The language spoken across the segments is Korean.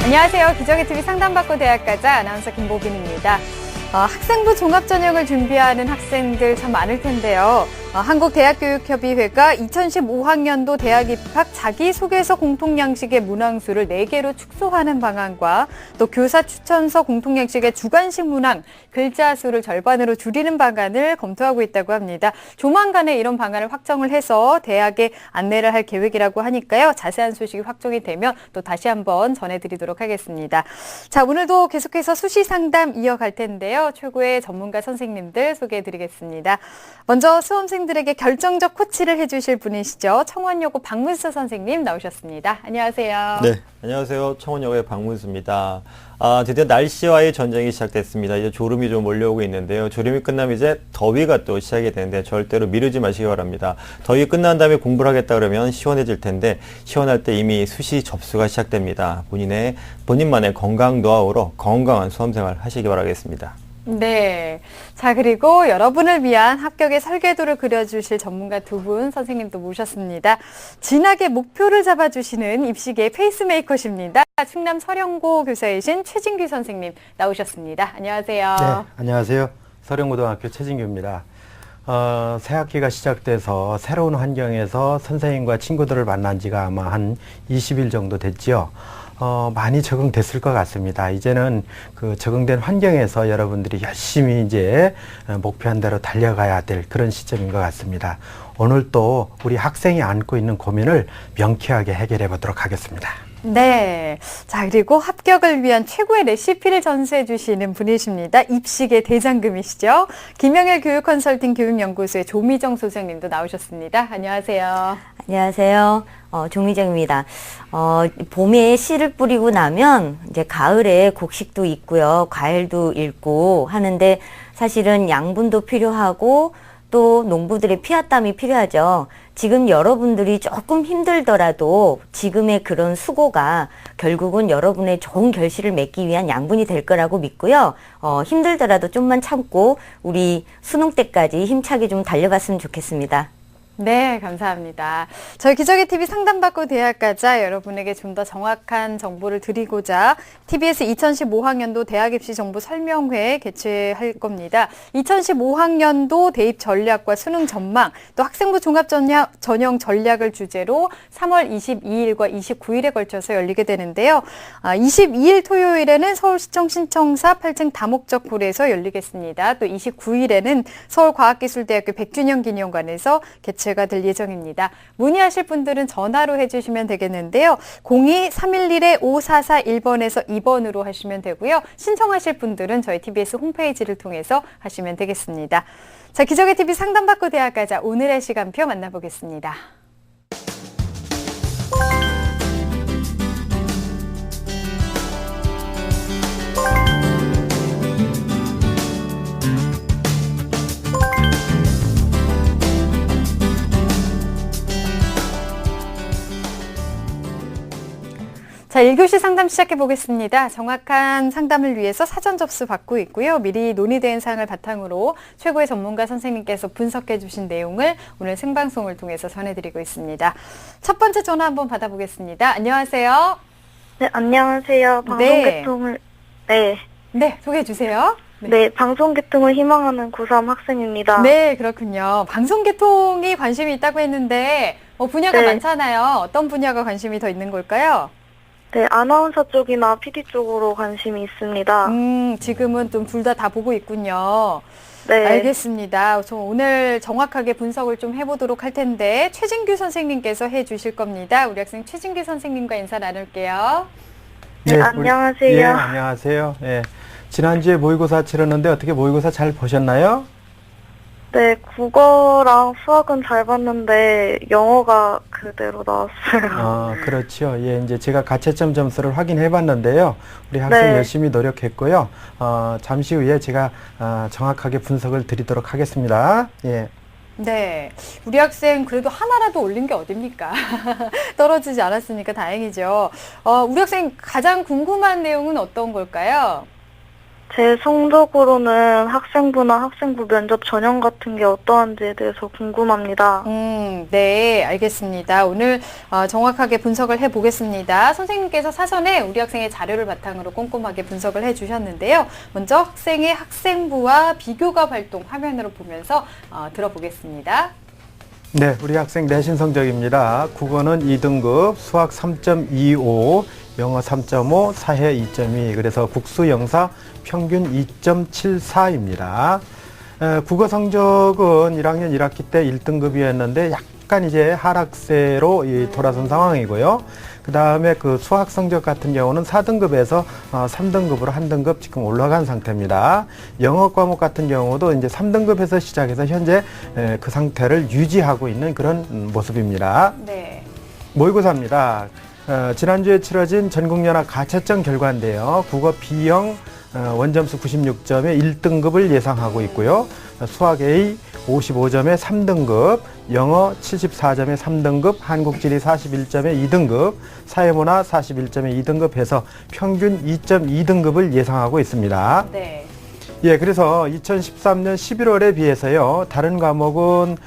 안녕하세요. 기적의 TV 상담받고 대학 가자 아나운서 김보빈입니다. 학생부 종합전형을 준비하는 학생들 참 많을 텐데요. 한국대학교육협의회가 2015학년도 대학 입학 자기소개서 공통양식의 문항수를 4개로 축소하는 방안과 또 교사 추천서 공통양식의 주관식 문항 글자 수를 절반으로 줄이는 방안을 검토하고 있다고 합니다. 조만간에 이런 방안을 확정을 해서 대학에 안내를 할 계획이라고 하니까요. 자세한 소식이 확정이 되면 또 다시 한번 전해드리도록 하겠습니다. 자, 오늘도 계속해서 수시 상담 이어갈 텐데요. 최고의 전문가 선생님들 소개해드리겠습니다. 먼저 수험생들에게 결정적 코치를 해주실 분이시죠. 청원여고 박문수 선생님 나오셨습니다. 안녕하세요. 네, 안녕하세요. 청원여고의 박문수입니다. 드디어 날씨와의 전쟁이 시작됐습니다. 이제 졸음이 좀 몰려오고 있는데요. 졸음이 끝나면 이제 더위가 또 시작이 되는데 절대로 미루지 마시기 바랍니다. 더위 끝난 다음에 공부를 하겠다 그러면 시원해질 텐데 시원할 때 이미 수시 접수가 시작됩니다. 본인만의 건강 노하우로 건강한 수험생활 하시기 바라겠습니다. 네. 자, 그리고 여러분을 위한 합격의 설계도를 그려주실 전문가 두 분 선생님도 모셨습니다. 진학의 목표를 잡아주시는 입시계의 페이스메이커십니다. 충남 서령고 교사이신 최진규 선생님 나오셨습니다. 안녕하세요. 네, 안녕하세요. 서령고등학교 최진규입니다. 새 학기가 시작돼서 새로운 환경에서 선생님과 친구들을 만난 지가 아마 한 20일 정도 됐지요. 많이 적응됐을 것 같습니다. 이제는 그 적응된 환경에서 여러분들이 열심히 이제 목표한 대로 달려가야 될 그런 시점인 것 같습니다. 오늘 또 우리 학생이 안고 있는 고민을 명쾌하게 해결해 보도록 하겠습니다. 네. 자, 그리고 합격을 위한 최고의 레시피를 전수해 주시는 분이십니다. 입시계 대장금이시죠. 김영일 교육컨설팅 교육연구소의 조미정 소장님도 나오셨습니다. 안녕하세요. 안녕하세요. 조미정입니다. 봄에 씨를 뿌리고 나면 이제 가을에 곡식도 있고요. 과일도 있고 하는데 사실은 양분도 필요하고 또 농부들의 피와 땀이 필요하죠. 지금 여러분들이 조금 힘들더라도 지금의 그런 수고가 결국은 여러분의 좋은 결실을 맺기 위한 양분이 될 거라고 믿고요. 힘들더라도 좀만 참고 우리 수능 때까지 힘차게 좀 달려봤으면 좋겠습니다. 네, 감사합니다. 저희 기적의 TV 상담받고 대학 가자 여러분에게 좀 더 정확한 정보를 드리고자 TBS 2015학년도 대학 입시 정보 설명회 개최할 겁니다. 2015학년도 대입 전략과 수능 전망, 또 학생부 종합 전형 전략을 주제로 3월 22일과 29일에 걸쳐서 열리게 되는데요. 22일 토요일에는 서울시청 신청사 8층 다목적홀에서 열리겠습니다. 또 29일에는 서울과학기술대학교 100주년 기념관에서 개최가 될 예정입니다. 문의하실 분들은 전화로 해주시면 되겠는데요. 02-311-5441번에서 2번으로 하시면 되고요. 신청하실 분들은 저희 TBS 홈페이지를 통해서 하시면 되겠습니다. 자, 기적의 TV 상담받고 대학 가자 오늘의 시간표 만나보겠습니다. 자, 1교시 상담 시작해 보겠습니다. 정확한 상담을 위해서 사전 접수 받고 있고요. 미리 논의된 사항을 바탕으로 최고의 전문가 선생님께서 분석해 주신 내용을 오늘 생방송을 통해서 전해드리고 있습니다. 첫 번째 전화 한번 받아보겠습니다. 안녕하세요. 네, 안녕하세요. 방송개통을 네, 소개해 주세요. 네, 방송개통을 희망하는 고3 학생입니다. 네, 그렇군요. 방송개통이 관심이 있다고 했는데 분야가 많잖아요. 어떤 분야가 관심이 더 있는 걸까요? 네, 아나운서 쪽이나 PD 쪽으로 관심이 있습니다. 지금은 좀 둘 다 보고 있군요. 네. 알겠습니다. 저 오늘 정확하게 분석을 좀 해보도록 할 텐데 최진규 선생님께서 해주실 겁니다. 우리 학생 최진규 선생님과 인사 나눌게요. 네, 안녕하세요. 예, 안녕하세요. 예, 지난주에 모의고사 치렀는데 어떻게 모의고사 잘 보셨나요? 네, 국어랑 수학은 잘 봤는데 영어가 그대로 나왔어요. 그렇죠. 예, 이제 제가 가채점 점수를 확인해 봤는데요. 우리 학생 열심히 노력했고요. 잠시 후에 제가 정확하게 분석을 드리도록 하겠습니다. 예. 네, 우리 학생 그래도 하나라도 올린 게 어딥니까? 떨어지지 않았으니까 다행이죠. 우리 학생 가장 궁금한 내용은 어떤 걸까요? 제 성적으로는 학생부나 학생부 면접 전형 같은 게 어떠한지에 대해서 궁금합니다. 네, 알겠습니다. 오늘 정확하게 분석을 해보겠습니다. 선생님께서 사전에 우리 학생의 자료를 바탕으로 꼼꼼하게 분석을 해주셨는데요. 먼저 학생의 학생부와 비교과 활동 화면으로 보면서 들어보겠습니다. 네, 우리 학생 내신 성적입니다. 국어는 2등급, 수학 3.25, 영어 3.5, 사회 2.2, 그래서 국수 영사 평균 2.74입니다. 국어 성적은 1학년 1학기 때 1등급이었는데 약간 이제 하락세로 돌아선 상황이고요. 그 다음에 그 수학 성적 같은 경우는 4등급에서 3등급으로 한 등급 지금 올라간 상태입니다. 영어 과목 같은 경우도 이제 3등급에서 시작해서 현재 그 상태를 유지하고 있는 그런 모습입니다. 네. 모의고사입니다. 지난주에 치러진 전국연합 가채점 결과인데요. 국어 B형 원점수 96점에 1등급을 예상하고 있고요. 수학 A 55점에 3등급, 영어 74점에 3등급, 한국지리 41점에 2등급, 사회문화 41점에 2등급 해서 평균 2.2등급을 예상하고 있습니다. 네. 예, 그래서 2013년 11월에 비해서요, 다른 과목은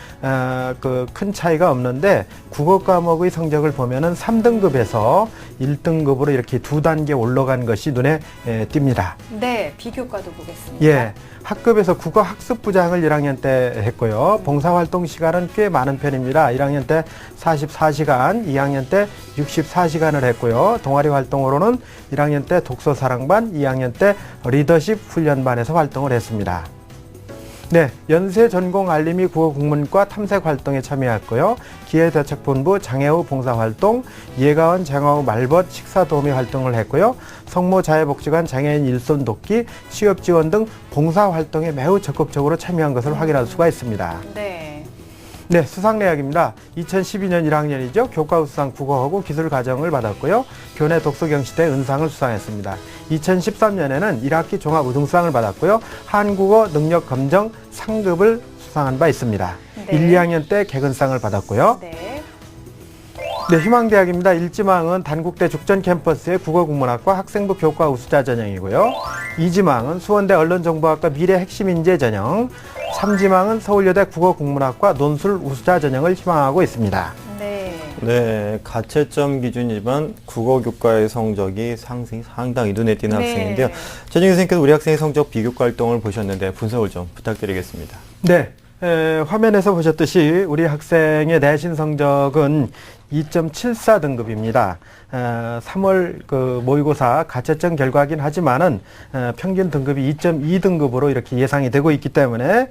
그 큰 차이가 없는데 국어 과목의 성적을 보면은 3등급에서 1등급으로 이렇게 2단계 올라간 것이 눈에 띕니다. 네, 비교과도 보겠습니다. 예, 학급에서 국어 학습부장을 1학년 때 했고요. 봉사활동 시간은 꽤 많은 편입니다. 1학년 때 44시간, 2학년 때 64시간을 했고요. 동아리 활동으로는 1학년 때 독서사랑반, 2학년 때 리더십 훈련반에서 활동을 했습니다. 네, 연세 전공 알림이 국어 국문과 탐색 활동에 참여했고요. 기회대책본부 장애우 봉사활동, 예가원 장애우 말벗 식사 도우미 활동을 했고요. 성모 자해복지관 장애인 일손 돕기, 취업 지원 등 봉사활동에 매우 적극적으로 참여한 것을 확인할 수가 있습니다. 네. 네, 수상 내역입니다. 2012년 1학년이죠. 교과우 수상 국어하고 기술과정을 받았고요. 교내 독서경시대 은상을 수상했습니다. 2013년에는 1학기 종합우등수상을 받았고요. 한국어 능력검정 상급을 수상한 바 있습니다. 네. 1, 2학년 때 개근상을 받았고요. 네. 네, 희망대학입니다. 1지망은 단국대 죽전 캠퍼스의 국어국문학과 학생부 교과 우수자 전형이고요. 2지망은 수원대 언론정보학과 미래핵심인재 전형, 3지망은 서울여대 국어국문학과 논술 우수자 전형을 희망하고 있습니다. 네. 네, 가채점 기준이지만 국어교과의 성적이 상당히 눈에 띄는 네. 학생인데요. 전영 선생님께서 우리 학생의 성적 비교과 활동을 보셨는데 분석을 좀 부탁드리겠습니다. 네, 화면에서 보셨듯이 우리 학생의 내신 성적은 2.74등급입니다. 3월 그 모의고사 가채점 결과긴 하지만은 평균 등급이 2.2등급으로 이렇게 예상이 되고 있기 때문에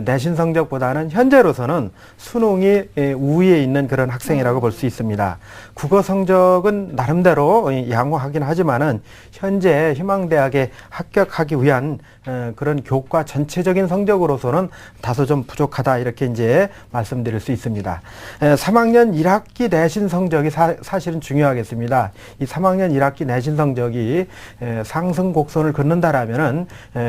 내신 성적보다는 현재로서는 수능이 우위에 있는 그런 학생이라고 볼 수 있습니다. 국어 성적은 나름대로 양호하긴 하지만은 현재 희망대학에 합격하기 위한 그런 교과 전체적인 성적으로서는 다소 좀 부족하다 이렇게 이제 말씀드릴 수 있습니다. 3학년 1학기 내신 성적이 사실은 중요하겠습니다. 이 3학년 1학기 내신 성적이 상승 곡선을 긋는다라면은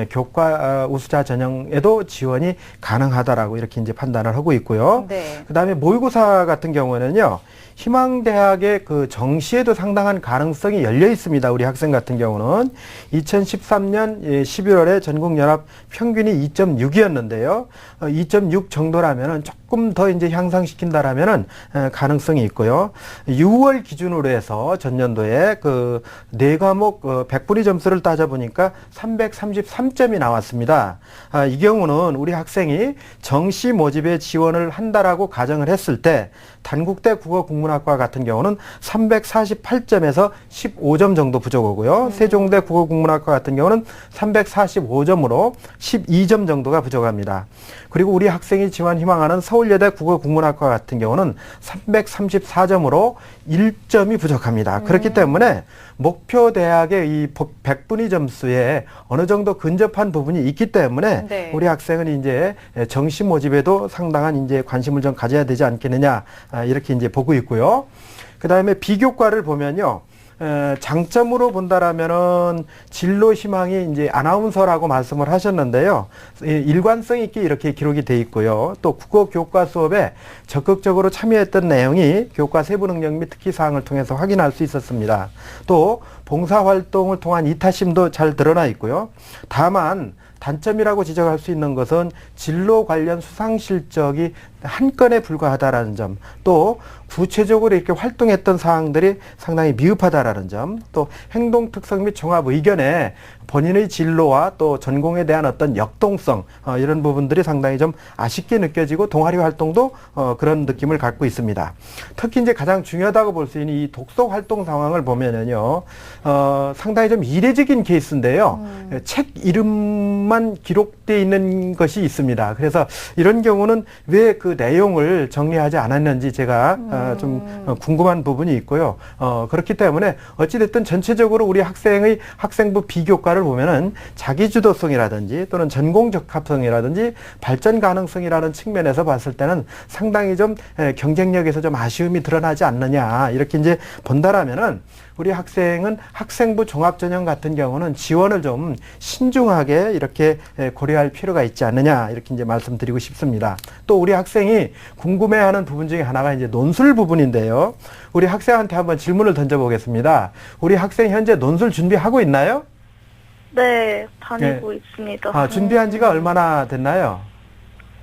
교과 우수자 전형에도 지원이 가능하다라고 이렇게 이제 판단을 하고 있고요. 네. 그다음에 모의고사 같은 경우는요. 희망대학의 그 정시에도 상당한 가능성이 열려 있습니다. 우리 학생 같은 경우는 2013년 11월에 전국연합 평균이 2.6이었는데요. 2.6 정도라면은 조금 더 이제 향상시킨다라면은 가능성이 있고요. 6월 기준으로 해서 전년도에 그 4과목 100분위 점수를 따져보니까 333점이 나왔습니다. 이 경우는 우리 학생이 정시 모집에 지원을 한다라고 가정을 했을 때 단국대 국어국문학과 같은 경우는 348점에서 15점 정도 부족하고요. 세종대 국어국문학과 같은 경우는 345점으로 12점 정도가 부족합니다. 그리고 우리 학생이 지원 희망하는 서울여대 국어국문학과 같은 경우는 334점으로 1점이 부족합니다. 그렇기 때문에 목표 대학의 이 100분위 점수에 어느 정도 근접한 부분이 있기 때문에 네. 우리 학생은 이제 정시 모집에도 상당한 이제 관심을 좀 가져야 되지 않겠느냐 이렇게 이제 보고 있고요. 그 다음에 비교과를 보면요. 장점으로 본다라면은 진로 희망이 이제 아나운서라고 말씀을 하셨는데요. 일관성 있게 이렇게 기록이 돼 있고요. 또 국어 교과 수업에 적극적으로 참여했던 내용이 교과 세부 능력 및 특기 사항을 통해서 확인할 수 있었습니다. 또 봉사 활동을 통한 이타심도 잘 드러나 있고요. 다만 단점이라고 지적할 수 있는 것은 진로 관련 수상 실적이 한 건에 불과하다라는 점, 또 구체적으로 이렇게 활동했던 사항들이 상당히 미흡하다라는 점, 또 행동 특성 및 종합 의견에 본인의 진로와 또 전공에 대한 어떤 역동성, 이런 부분들이 상당히 좀 아쉽게 느껴지고 동아리 활동도 그런 느낌을 갖고 있습니다. 특히 이제 가장 중요하다고 볼 수 있는 이 독서 활동 상황을 보면은요, 상당히 좀 이례적인 케이스인데요. 책 이름만 기록되어 있는 것이 있습니다. 그래서 이런 경우는 왜 그 내용을 정리하지 않았는지 제가 좀 궁금한 부분이 있고요. 그렇기 때문에 어찌됐든 전체적으로 우리 학생부 비교과를 보면은 자기주도성이라든지 또는 전공 적합성이라든지 발전 가능성이라는 측면에서 봤을 때는 상당히 좀 경쟁력에서 좀 아쉬움이 드러나지 않느냐, 이렇게 이제 본다라면은 우리 학생은 학생부 종합전형 같은 경우는 지원을 좀 신중하게 이렇게 고려할 필요가 있지 않느냐, 이렇게 이제 말씀드리고 싶습니다. 또 우리 학생이 궁금해하는 부분 중에 하나가 이제 논술 부분인데요. 우리 학생한테 한번 질문을 던져보겠습니다. 우리 학생 현재 논술 준비하고 있나요? 네, 다니고 있습니다. 준비한 지가 얼마나 됐나요?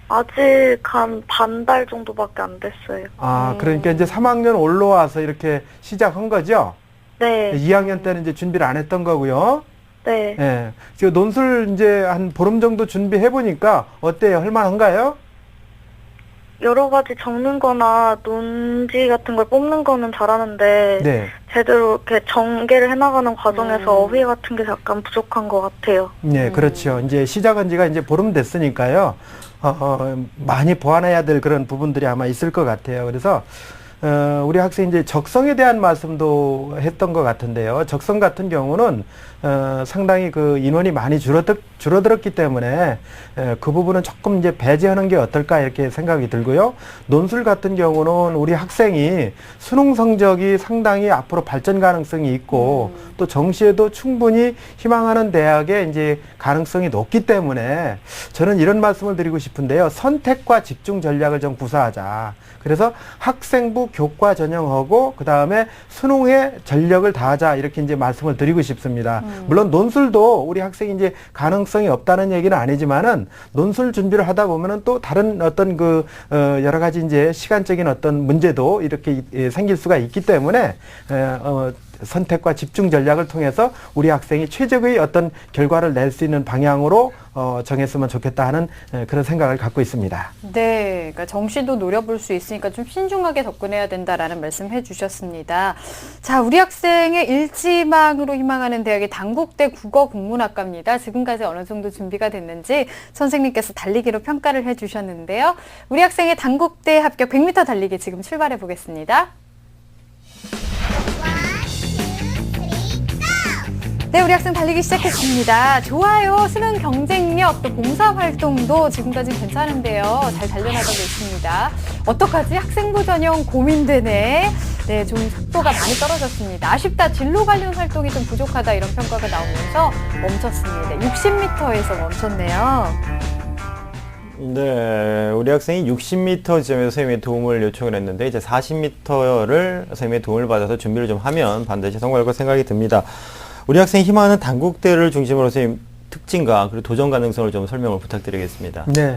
아직 한 반 달 정도밖에 안 됐어요. 그러니까 이제 3학년 올라와서 이렇게 시작한 거죠? 네. 2학년 때는 이제 준비를 안 했던 거고요. 네. 예. 지금 논술 이제 한 보름 정도 준비해 보니까 어때요? 할만한가요? 여러 가지 적는 거나 논지 같은 걸 뽑는 거는 잘하는데, 네. 제대로 이렇게 전개를 해나가는 과정에서 어휘 같은 게 약간 부족한 것 같아요. 네, 그렇죠. 이제 시작한 지가 이제 보름 됐으니까요. 많이 보완해야 될 그런 부분들이 아마 있을 것 같아요. 그래서 우리 학생이 이제 적성에 대한 말씀도 했던 것 같은데요. 적성 같은 경우는 상당히 그 인원이 많이 줄어들었기 때문에 그 부분은 조금 이제 배제하는 게 어떨까, 이렇게 생각이 들고요. 논술 같은 경우는 우리 학생이 수능 성적이 상당히 앞으로 발전 가능성이 있고 또 정시에도 충분히 희망하는 대학에 이제 가능성이 높기 때문에 저는 이런 말씀을 드리고 싶은데요. 선택과 집중 전략을 좀 구사하자. 그래서 학생부 교과 전형하고 그 다음에 수능에 전력을 다하자, 이렇게 이제 말씀을 드리고 싶습니다. 물론 논술도 우리 학생이 이제 가능성이 없다는 얘기는 아니지만은 논술 준비를 하다 보면은 또 다른 어떤 여러 가지 이제 시간적인 어떤 문제도 이렇게 생길 수가 있기 때문에 선택과 집중 전략을 통해서 우리 학생이 최적의 어떤 결과를 낼 수 있는 방향으로 정했으면 좋겠다 하는 그런 생각을 갖고 있습니다. 네, 그러니까 정시도 노려볼 수 있으니까 좀 신중하게 접근해야 된다라는 말씀해 주셨습니다. 자, 우리 학생의 일지망으로 희망하는 대학이 단국대 국어국문학과입니다. 지금까지 어느 정도 준비가 됐는지 선생님께서 달리기로 평가를 해 주셨는데요. 우리 학생의 단국대 합격 100m 달리기 지금 출발해 보겠습니다. 네, 우리 학생 달리기 시작했습니다. 좋아요. 수능 경쟁력, 또 봉사활동도 지금까지 괜찮은데요. 잘 달려나가고 있습니다. 어떡하지? 학생부 전형 고민되네. 네, 좀 속도가 많이 떨어졌습니다. 아쉽다. 진로 관련 활동이 좀 부족하다. 이런 평가가 나오면서 멈췄습니다. 60m에서 멈췄네요. 네, 우리 학생이 60m 지점에서 선생님의 도움을 요청을 했는데 이제 40m를 선생님의 도움을 받아서 준비를 좀 하면 반드시 성공할 것 생각이 듭니다. 우리 학생이 희망하는 단국대를 중심으로 선생님 특징과 그리고 도전 가능성을 좀 설명을 부탁드리겠습니다. 네.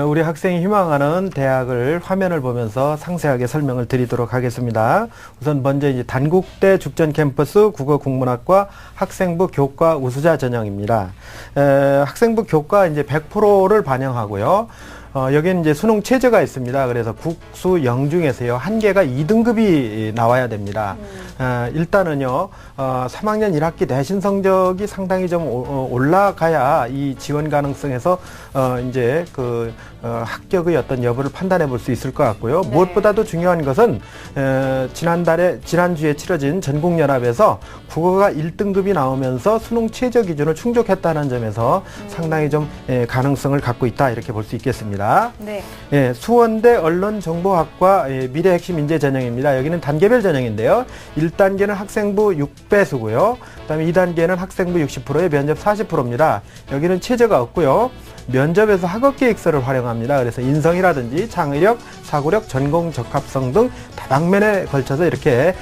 우리 학생이 희망하는 대학을 화면을 보면서 상세하게 설명을 드리도록 하겠습니다. 우선 먼저 이제 단국대 죽전 캠퍼스 국어국문학과 학생부 교과 우수자 전형입니다. 학생부 교과 이제 100%를 반영하고요. 여기는 이제 수능 최저가 있습니다. 그래서 국수 영중에서요, 한 개가 2등급이 나와야 됩니다. 일단은요, 3학년 1학기 내신 성적이 상당히 좀 올라가야 이 지원 가능성에서 이제 합격의 어떤 여부를 판단해 볼 수 있을 것 같고요. 네. 무엇보다도 중요한 것은 지난주에 치러진 전국연합에서 국어가 1등급이 나오면서 수능 최저 기준을 충족했다는 점에서 상당히 좀 가능성을 갖고 있다, 이렇게 볼 수 있겠습니다. 보겠습니다. 네. 예, 수원대 언론정보학과 미래 핵심 인재 전형입니다. 여기는 단계별 전형인데요. 1단계는 학생부 6배수고요. 그다음에 2단계는 학생부 60%에 면접 40%입니다. 여기는 최저가 없고요. 면접에서 학업 계획서를 활용합니다. 그래서 인성이라든지 창의력, 사고력, 전공 적합성 등 다방면에 걸쳐서 이렇게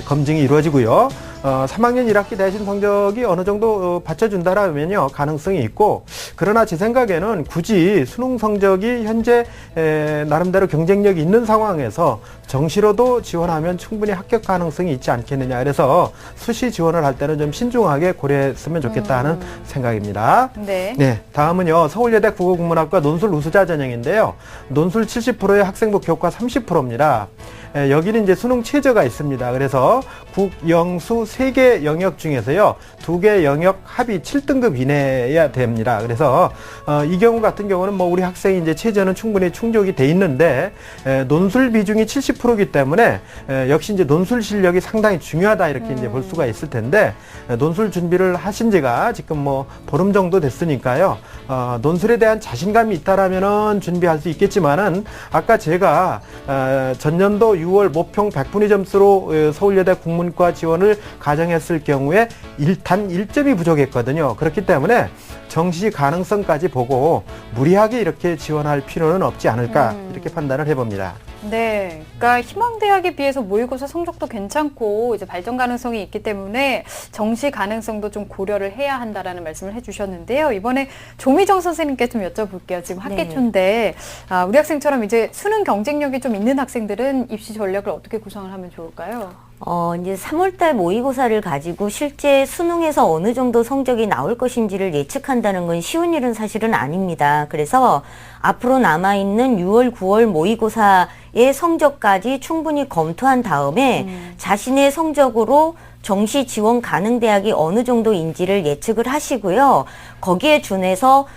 검증이 이루어지고요. 3학년 1학기 내신 성적이 어느 정도 받쳐준다라면요, 가능성이 있고, 그러나 제 생각에는 굳이 수능 성적이 현재 나름대로 경쟁력이 있는 상황에서 정시로도 지원하면 충분히 합격 가능성이 있지 않겠느냐. 그래서 수시 지원을 할 때는 좀 신중하게 고려했으면 좋겠다 하는 생각입니다. 네. 네, 다음은요, 서울예대 국어국문학과 논술 우수자 전형인데요. 논술 70%의 학생부 교과 30%입니다. 여기는 이제 수능 최저가 있습니다. 그래서 국, 영, 수 3개 영역 중에서요, 2개 영역 합이 7등급 이내여야 됩니다. 그래서 이 경우 같은 경우는 뭐 우리 학생이 이제 최저는 충분히 충족이 돼 있는데, 논술 비중이 70%이기 때문에 역시 이제 논술 실력이 상당히 중요하다, 이렇게 이제 볼 수가 있을 텐데, 논술 준비를 하신 지가 지금 뭐 보름 정도 됐으니까요. 논술에 대한 자신감이 있다라면은 준비할 수 있겠지만은, 아까 제가 전년도 6월 모평 100분위 점수로 서울예대 국문과 지원을 가정했을 경우에 단 1점이 부족했거든요. 그렇기 때문에 정시 가능성까지 보고 무리하게 이렇게 지원할 필요는 없지 않을까, 이렇게 판단을 해봅니다. 네. 그러니까 희망대학에 비해서 모의고사 성적도 괜찮고 이제 발전 가능성이 있기 때문에 정시 가능성도 좀 고려를 해야 한다라는 말씀을 해주셨는데요. 이번에 조미정 선생님께 좀 여쭤볼게요. 지금 학계초인데 우리 학생처럼 이제 수능 경쟁력이 좀 있는 학생들은 입시 전략을 어떻게 구상을 하면 좋을까요? 이제 3월달 모의고사를 가지고 실제 수능에서 어느 정도 성적이 나올 것인지를 예측한다는 건 쉬운 일은 사실은 아닙니다. 그래서 앞으로 남아있는 6월, 9월 모의고사의 성적까지 충분히 검토한 다음에 자신의 성적으로 정시 지원 가능 대학이 어느 정도인지를 예측을 하시고요. 거기에 준해서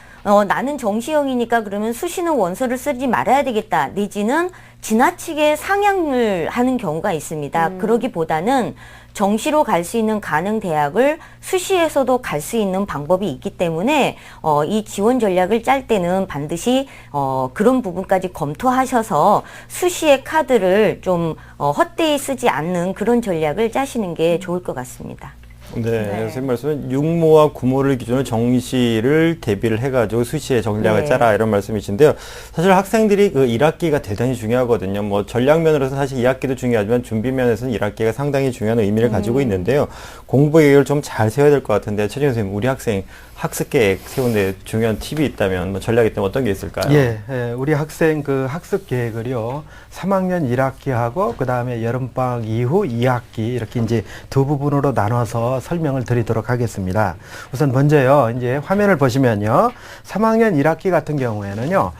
나는 정시형이니까 그러면 수시는 원서를 쓰지 말아야 되겠다, 내지는 지나치게 상향을 하는 경우가 있습니다. 그러기보다는 정시로 갈 수 있는 가능 대학을 수시에서도 갈 수 있는 방법이 있기 때문에 이 지원 전략을 짤 때는 반드시 그런 부분까지 검토하셔서 수시의 카드를 좀 헛되이 쓰지 않는 그런 전략을 짜시는 게 좋을 것 같습니다. 네, 선생님 말씀은 육모와 구모를 기준으로 정시를 대비를 해가지고 수시에 전략을 짜라, 이런 말씀이신데요. 사실 학생들이 그 1학기가 대단히 중요하거든요. 뭐 전략면으로서는 사실 2학기도 중요하지만 준비면에서는 1학기가 상당히 중요한 의미를 가지고 있는데요. 공부 계획을 좀 잘 세워야 될 것 같은데, 최진우 선생님, 우리 학생 학습 계획 세우는데 중요한 팁이 있다면, 뭐 전략이 있다면 어떤 게 있을까요? 예, 우리 학생 그 학습 계획을요, 3학년 1학기하고 그 다음에 여름방학 이후 2학기 이렇게 이제 두 부분으로 나눠서 설명을 드리도록 하겠습니다. 우선 먼저요, 이제 화면을 보시면요, 3학년 1학기 같은 경우에는요,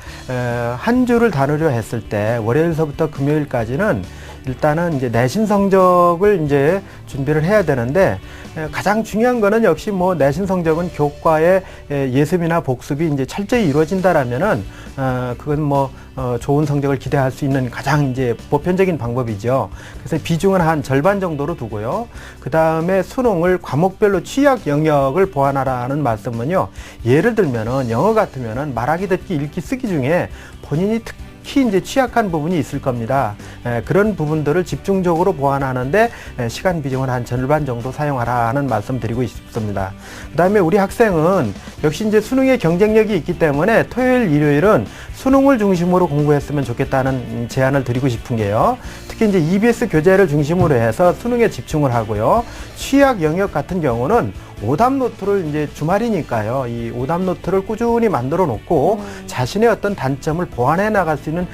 한 주를 다루려 했을 때 월요일서부터 금요일까지는 일단은 이제 내신 성적을 이제 준비를 해야 되는데, 가장 중요한 거는 역시 뭐 내신 성적은 교과의 예습이나 복습이 이제 철저히 이루어진다라면은 그건 뭐 좋은 성적을 기대할 수 있는 가장 이제 보편적인 방법이죠. 그래서 비중은 한 절반 정도로 두고요. 그 다음에 수능을 과목별로 취약 영역을 보완하라는 말씀은요, 예를 들면은 영어 같으면은 말하기, 듣기, 읽기, 쓰기 중에 본인이 특히 이제 취약한 부분이 있을 겁니다. 그런 부분들을 집중적으로 보완하는데 시간 비중을 한 절반 정도 사용하라는 말씀 드리고 싶습니다. 그 다음에 우리 학생은 역시 이제 수능에 경쟁력이 있기 때문에 토요일, 일요일은 수능을 중심으로 공부했으면 좋겠다는 제안을 드리고 싶은 게요. 특히 이제 EBS 교재를 중심으로 해서 수능에 집중을 하고요. 취약 영역 같은 경우는 오답 노트를 이제 주말이니까요, 이 오답 노트를 꾸준히 만들어 놓고 자신의 어떤 단점을 보완해 나갈 수 있는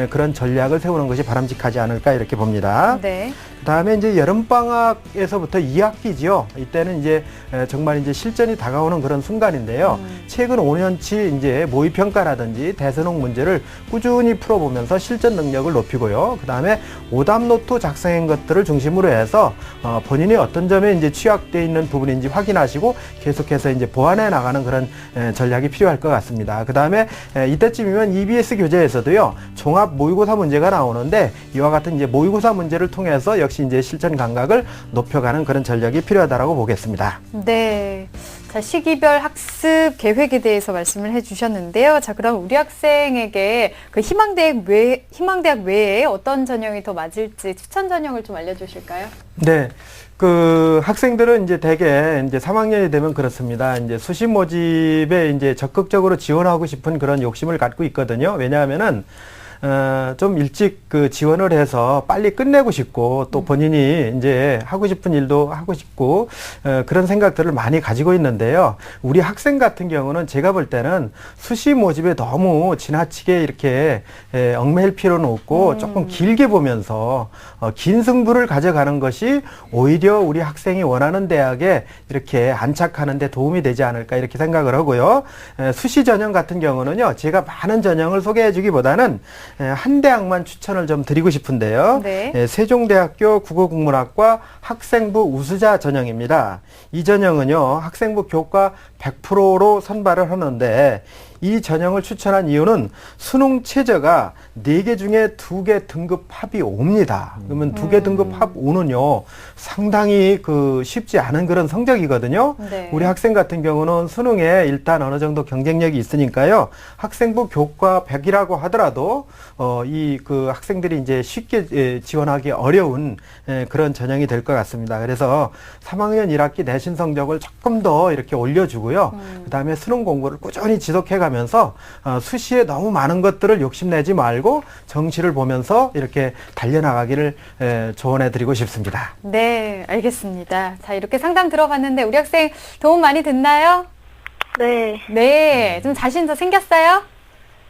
그런 전략을 세우는 것이 바람직하지 않을까, 이렇게 봅니다. 네. 그다음에 이제 여름방학에서부터 2학기죠. 이때는 이제 정말 이제 실전이 다가오는 그런 순간인데요. 최근 5년치 이제 모의평가라든지 대수능 문제를 꾸준히 풀어보면서 실전 능력을 높이고요. 그다음에 오답노트 작성한 것들을 중심으로 해서 본인이 어떤 점에 이제 취약되어 있는 부분인지 확인하시고 계속해서 이제 보완해 나가는 그런 전략이 필요할 것 같습니다. 그다음에 이때쯤이면 EBS 교재에서도요, 종합 모의고사 문제가 나오는데, 이와 같은 이제 모의고사 문제를 통해서 역시 이제 실전 감각을 높여가는 그런 전략이 필요하다라고 보겠습니다. 네. 자, 시기별 학습 계획에 대해서 말씀을 해주셨는데요. 자, 그럼 우리 학생에게 그 희망대학 외에 어떤 전형이 더 맞을지 추천 전형을 좀 알려주실까요? 네. 그 학생들은 이제 대개 이제 3학년이 되면 그렇습니다. 이제 수시 모집에 이제 적극적으로 지원하고 싶은 그런 욕심을 갖고 있거든요. 왜냐하면은 좀 일찍 그 지원을 해서 빨리 끝내고 싶고 또 본인이 이제 하고 싶은 일도 하고 싶고 그런 생각들을 많이 가지고 있는데요. 우리 학생 같은 경우는 제가 볼 때는 수시 모집에 너무 지나치게 이렇게 얽매일 필요는 없고 조금 길게 보면서 긴 승부를 가져가는 것이 오히려 우리 학생이 원하는 대학에 이렇게 안착하는 데 도움이 되지 않을까 이렇게 생각을 하고요. 수시 전형 같은 경우는요. 제가 많은 전형을 소개해 주기보다는 한 대학만 추천을 좀 드리고 싶은데요. 네. 세종대학교 국어국문학과 학생부 우수자 전형입니다. 이 전형은요, 학생부 교과 100%로 선발을 하는데 이 전형을 추천한 이유는 수능 최저가 4개 중에 2개 등급 합이 5입니다. 그러면 2개 등급 합 5는요, 상당히 그 쉽지 않은 그런 성적이거든요. 네. 우리 학생 같은 경우는 수능에 일단 어느 정도 경쟁력이 있으니까요. 학생부 교과 100이라고 하더라도 이 그 학생들이 이제 쉽게 지원하기 어려운 그런 전형이 될 것 같습니다. 그래서 3학년 1학기 내신 성적을 조금 더 이렇게 올려주고요. 그다음에 수능 공부를 꾸준히 지속해가면서 수시에 너무 많은 것들을 욕심내지 말고 정시를 보면서 이렇게 달려나가기를 조언해드리고 싶습니다. 네, 알겠습니다. 자, 이렇게 상담 들어봤는데 우리 학생 도움 많이 됐나요? 네. 네, 좀 자신 더 생겼어요?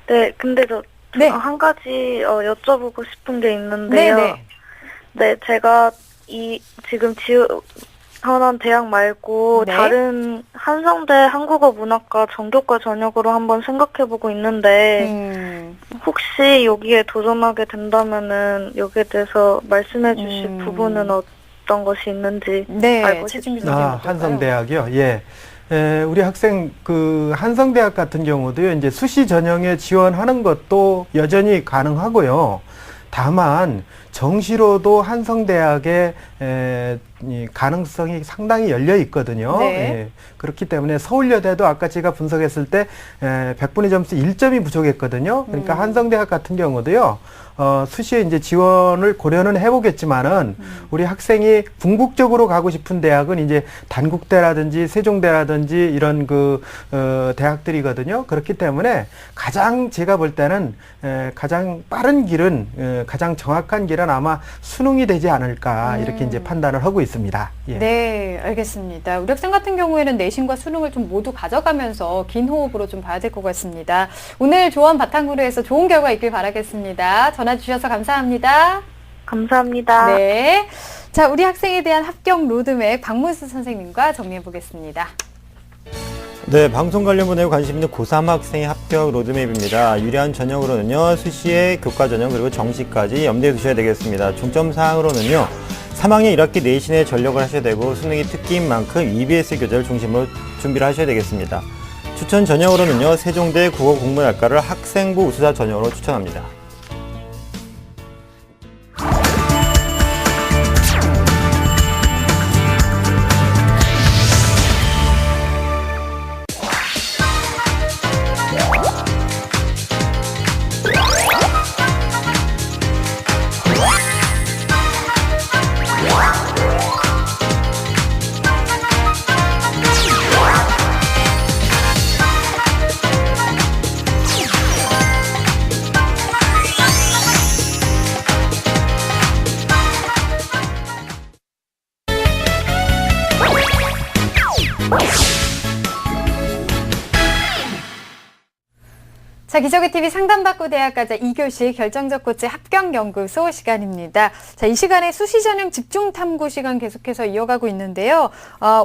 네, 근데 저 네. 한 가지 여쭤보고 싶은 게 있는데요. 네, 네. 네, 제가 지금 지원한 대학 말고 네. 다른 한성대 한국어문학과 전교과 전역으로 한번 생각해보고 있는데 혹시 여기에 도전하게 된다면은 여기에 대해서 말씀해 주실 부분은 어떤 것이 있는지 네, 알고 최진규 싶습니다. 선생님 어떨까요? 한성대학이요? 예. 우리 학생 그 한성대학 같은 경우도요, 이제 수시 전형에 지원하는 것도 여전히 가능하고요. 다만 정시로도 한성대학의 이 가능성이 상당히 열려 있거든요. 네. 예. 그렇기 때문에 서울여대도 아까 제가 분석했을 때 100분위 점수 1점이 부족했거든요. 그러니까 한성대학 같은 경우도요. 수시에 이제 지원을 고려는 해보겠지만은 우리 학생이 궁극적으로 가고 싶은 대학은 이제 단국대라든지 세종대라든지 이런 그 대학들이거든요. 그렇기 때문에 가장 제가 볼 때는 가장 빠른 길은 가장 정확한 길은 아마 수능이 되지 않을까 이렇게 이제 판단을 하고 있습니다. 예. 네, 알겠습니다. 우리 학생 같은 경우에는 내신과 수능을 좀 모두 가져가면서 긴 호흡으로 좀 봐야 될 것 같습니다. 오늘 조언 바탕으로 해서 좋은 결과 있길 바라겠습니다. 전화 주셔서 감사합니다. 감사합니다. 네. 자, 우리 학생에 대한 합격 로드맵 박문수 선생님과 정리해 보겠습니다. 네, 방송 관련 분야에 관심 있는 고3 학생의 합격 로드맵입니다. 유리한 전형으로는요, 수시의 교과 전형 그리고 정시까지 염두에 두셔야 되겠습니다. 중점 사항으로는요, 3학년 1학기 내신에 전력을 하셔야 되고 수능이 특기인 만큼 EBS 교재를 중심으로 준비를 하셔야 되겠습니다. 추천 전형으로는요, 세종대 국어국문학과를 학생부 우수자 전형으로 추천합니다. 자, 기적의 TV 상담받고 대학가자 2교시 결정적 고체 합격연구소 시간입니다. 자, 이 시간에 수시 전형 집중 탐구 시간 계속해서 이어가고 있는데요.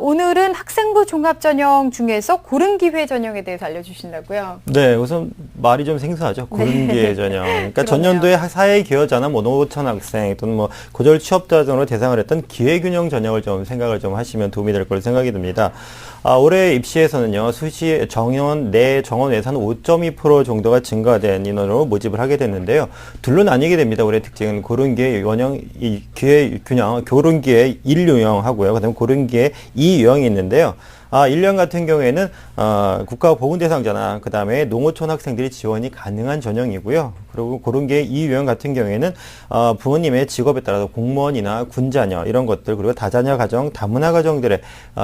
오늘은 학생부 종합 전형 중에서 고른 기회 전형에 대해서 알려주신다고요? 네, 우선 말이 좀 생소하죠. 고른 네. 기회 전형. 그러니까 그러네요. 전년도에 사회 기여자나 뭐 노천 학생 또는 뭐 고졸 취업자 등으로 대상을 했던 기회균형 전형을 좀 생각을 좀 하시면 도움이 될 거로 생각이 듭니다. 올해 입시에서는요, 수시 정원 내 정원 예산 5.2% 정도가 증가된 인원으로 모집을 하게 됐는데요. 둘로 나뉘게 됩니다. 올해 특징은 고른 기회 원형, 기회 균형, 고른 기회 1유형하고요. 그다음에 고른 기회 2유형이 있는데요. 1년 같은 경우에는 국가보훈대상자나 그다음에 농어촌 학생들이 지원이 가능한 전형이고요. 그리고 그런 게 이 유형 같은 경우에는 부모님의 직업에 따라서 공무원이나 군자녀 이런 것들 그리고 다자녀 가정, 다문화 가정들의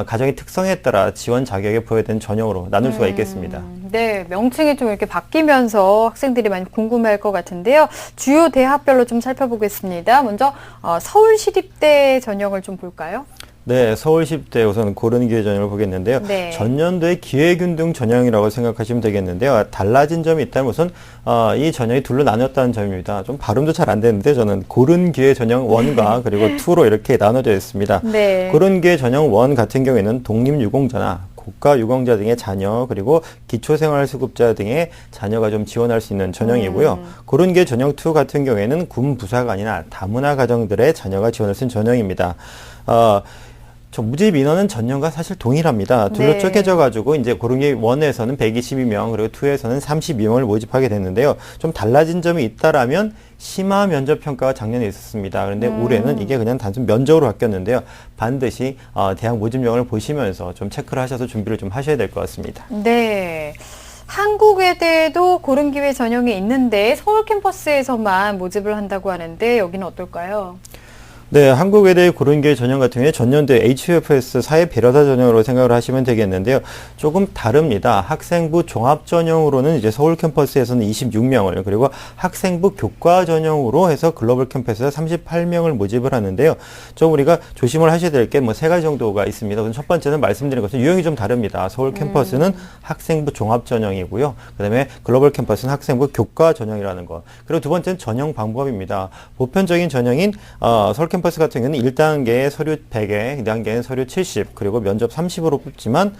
가정의 특성에 따라 지원 자격에 부여된 전형으로 나눌 수가 있겠습니다. 네, 명칭이 좀 이렇게 바뀌면서 학생들이 많이 궁금해할 것 같은데요. 주요 대학별로 좀 살펴보겠습니다. 먼저 서울시립대 전형을 좀 볼까요? 네, 서울시립대 우선 고른기회 전형을 보겠는데요. 네. 전년도의 기회균등 전형이라고 생각하시면 되겠는데요. 달라진 점이 있다면 우선 이 전형이 둘로 나눴다는 점입니다. 좀 발음도 잘 안 되는데 저는 고른기회 전형 1과 그리고 2로 이렇게 나눠져 있습니다. 네. 고른기회 전형 1 같은 경우에는 독립유공자나 고가유공자 등의 자녀 그리고 기초생활수급자 등의 자녀가 좀 지원할 수 있는 전형이고요. 고른기회 전형 2 같은 경우에는 군부사관이나 다문화 가정들의 자녀가 지원할 수 있는 전형입니다. 무집 인원은 전년과 사실 동일합니다. 둘로 네. 쪼개져가지고 이제 고른기회 1에서는 122명 그리고 2에서는 32명을 모집하게 됐는데요. 좀 달라진 점이 있다라면 심화 면접 평가가 작년에 있었습니다. 그런데 올해는 이게 그냥 단순 면접으로 바뀌었는데요. 반드시 대학 모집령을 보시면서 좀 체크를 하셔서 준비를 좀 하셔야 될 것 같습니다. 네. 한국외대도 고른기회 전형이 있는데 서울 캠퍼스에서만 모집을 한다고 하는데 여기는 어떨까요? 네, 한국외대 고른기회 전형 같은 경우에 전년도에 HUFS 사회 배려사 전형으로 생각을 하시면 되겠는데요. 조금 다릅니다. 학생부 종합 전형으로는 이제 서울 캠퍼스에서는 26명을 그리고 학생부 교과 전형으로 해서 글로벌 캠퍼스에서 38명을 모집을 하는데요. 좀 우리가 조심을 하셔야 될 게 뭐 3가지 정도가 있습니다. 우선 첫 번째는 말씀드린 것은 유형이 좀 다릅니다. 서울 캠퍼스는 학생부 종합 전형이고요. 그다음에 글로벌 캠퍼스는 학생부 교과 전형이라는 것. 그리고 두 번째는 전형 방법입니다. 보편적인 전형인 서울 캠퍼스 같은 경우는 1단계에 서류 100에, 2단계는 서류 70, 그리고 면접 30으로 뽑지만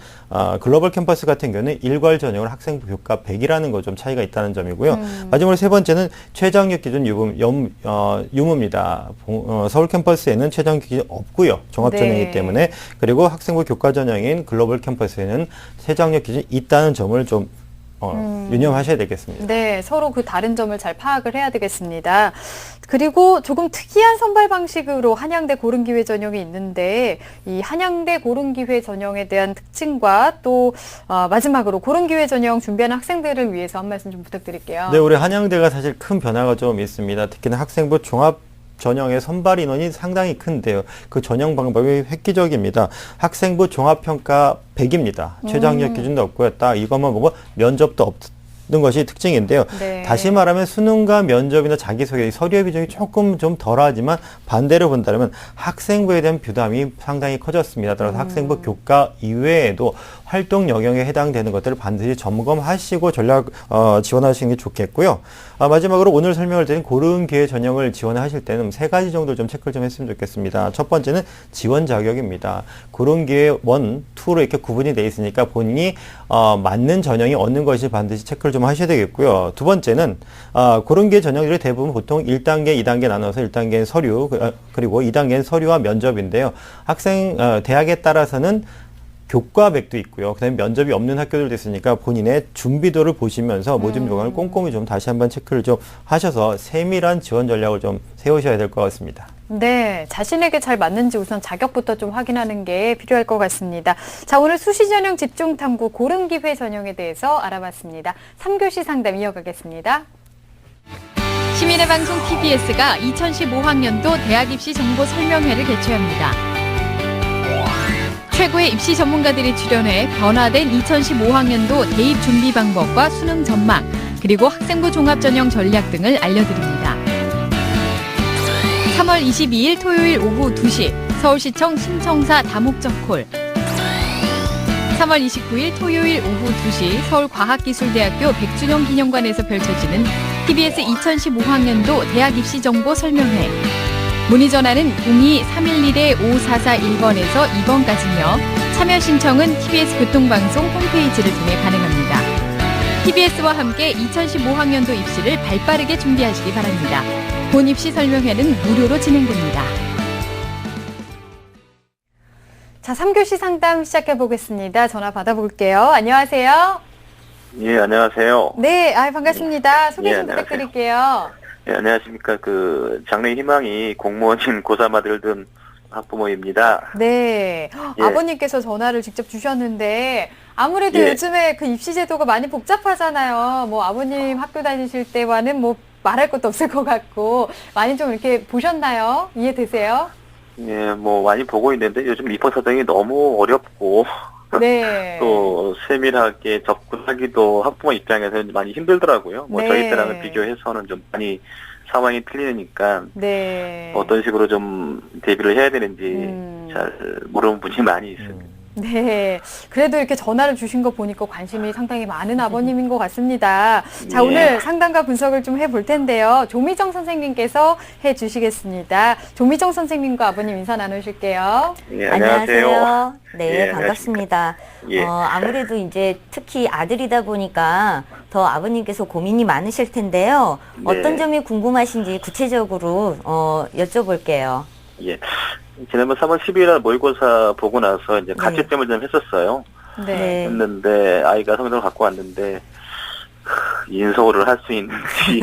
글로벌 캠퍼스 같은 경우는 일괄 전형을 학생부 교과 100이라는 거 좀 차이가 있다는 점이고요. 마지막으로 세 번째는 최저학력 기준 유무입니다. 서울 캠퍼스에는 최저학력 기준 없고요. 종합 전형이기 네. 때문에. 그리고 학생부 교과 전형인 글로벌 캠퍼스에는 최저학력 기준이 있다는 점을 좀 유념하셔야 되겠습니다. 네, 서로 그 다른 점을 잘 파악을 해야 되겠습니다. 그리고 조금 특이한 선발 방식으로 한양대 고른기회 전형이 있는데 이 한양대 고른기회 전형에 대한 특징과 또 마지막으로 고른기회 전형 준비하는 학생들을 위해서 한 말씀 좀 부탁드릴게요. 네, 우리 한양대가 사실 큰 변화가 좀 있습니다. 특히나 학생부 종합 전형의 선발 인원이 상당히 큰데요. 그 전형 방법이 획기적입니다. 학생부 종합평가 100입니다. 최저학력 기준도 없고요. 딱 이것만 보고 면접도 없는 것이 특징인데요. 네. 다시 말하면 수능과 면접이나 자기소개 서류의 비중이 조금 좀 덜하지만 반대로 본다면 학생부에 대한 부담이 상당히 커졌습니다. 따라서 학생부 교과 이외에도 활동 영역에 해당되는 것들을 반드시 점검하시고 전략 지원하시는 게 좋겠고요. 마지막으로 오늘 설명을 드린 고른기회 전형을 지원하실 때는 3가지 정도 좀 체크를 좀 했으면 좋겠습니다. 첫 번째는 지원 자격입니다. 고른기회 1, 2로 이렇게 구분이 돼 있으니까 본인이 맞는 전형이 어느 것이 반드시 체크를 좀 하셔야 되겠고요. 두 번째는 고른기회 전형들이 대부분 보통 1단계, 2단계 나눠서 1단계는 서류 그리고 2단계는 서류와 면접인데요. 대학에 따라서는 교과 100도 있고요. 그다음에 면접이 없는 학교들도 있으니까 본인의 준비도를 보시면서 모집 요강을 꼼꼼히 좀 다시 한번 체크를 좀 하셔서 세밀한 지원 전략을 좀 세우셔야 될 것 같습니다. 네, 자신에게 잘 맞는지 우선 자격부터 좀 확인하는 게 필요할 것 같습니다. 자, 오늘 수시 전형 집중 탐구 고른기회 전형에 대해서 알아봤습니다. 3교시 상담 이어가겠습니다. 시민의 방송 TBS가 2015학년도 대학 입시 정보 설명회를 개최합니다. 최고의 입시 전문가들이 출연해 변화된 2015학년도 대입 준비 방법과 수능 전망, 그리고 학생부 종합 전형 전략 등을 알려드립니다. 3월 22일 토요일 오후 2시 서울시청 신청사 다목적 콜. 3월 29일 토요일 오후 2시 서울과학기술대학교 백준영 기념관에서 펼쳐지는 TBS 2015학년도 대학 입시 정보 설명회. 문의 전화는 02-311-5441번에서 2번까지며 참여 신청은 TBS 교통방송 홈페이지를 통해 가능합니다. TBS와 함께 2015학년도 입시를 발빠르게 준비하시기 바랍니다. 본 입시 설명회는 무료로 진행됩니다. 자, 3교시 상담 시작해 보겠습니다. 전화 받아볼게요. 안녕하세요. 예, 안녕하세요. 네, 반갑습니다. 소개 좀 안녕하세요. 부탁드릴게요. 예, 안녕하십니까. 장래 희망이 공무원인 고3 아들 등 학부모입니다. 네. 예. 아버님께서 전화를 직접 주셨는데 아무래도 예. 요즘에 그 입시 제도가 많이 복잡하잖아요. 뭐 아버님 학교 다니실 때와는 뭐 말할 것도 없을 것 같고 많이 좀 이렇게 보셨나요? 이해되세요? 예, 뭐 많이 보고 있는데 요즘 입학 사정이 너무 어렵고 네. 또 세밀하게 접근하기도 학부모 입장에서는 많이 힘들더라고요. 뭐 네. 저희 때랑은 비교해서는 좀 많이 상황이 틀리니까 네. 어떤 식으로 좀 대비를 해야 되는지 잘 모르는 분이 많이 있습니다. 네. 그래도 이렇게 전화를 주신 거 보니까 관심이 상당히 많은 아버님인 것 같습니다. 자, 예. 오늘 상담과 분석을 좀 해볼 텐데요. 조미정 선생님께서 해 주시겠습니다. 조미정 선생님과 아버님 인사 나누실게요. 예, 안녕하세요. 네, 예, 반갑습니다. 예. 아무래도 이제 특히 아들이다 보니까 더 아버님께서 고민이 많으실 텐데요. 네. 어떤 점이 궁금하신지 구체적으로 여쭤볼게요. 예. 지난번 3월 12일 모의고사 보고 나서 이제 가채점을 좀 했었어요. 네. 했는데 아이가 성적을 갖고 왔는데 인서울을 할 수 있는지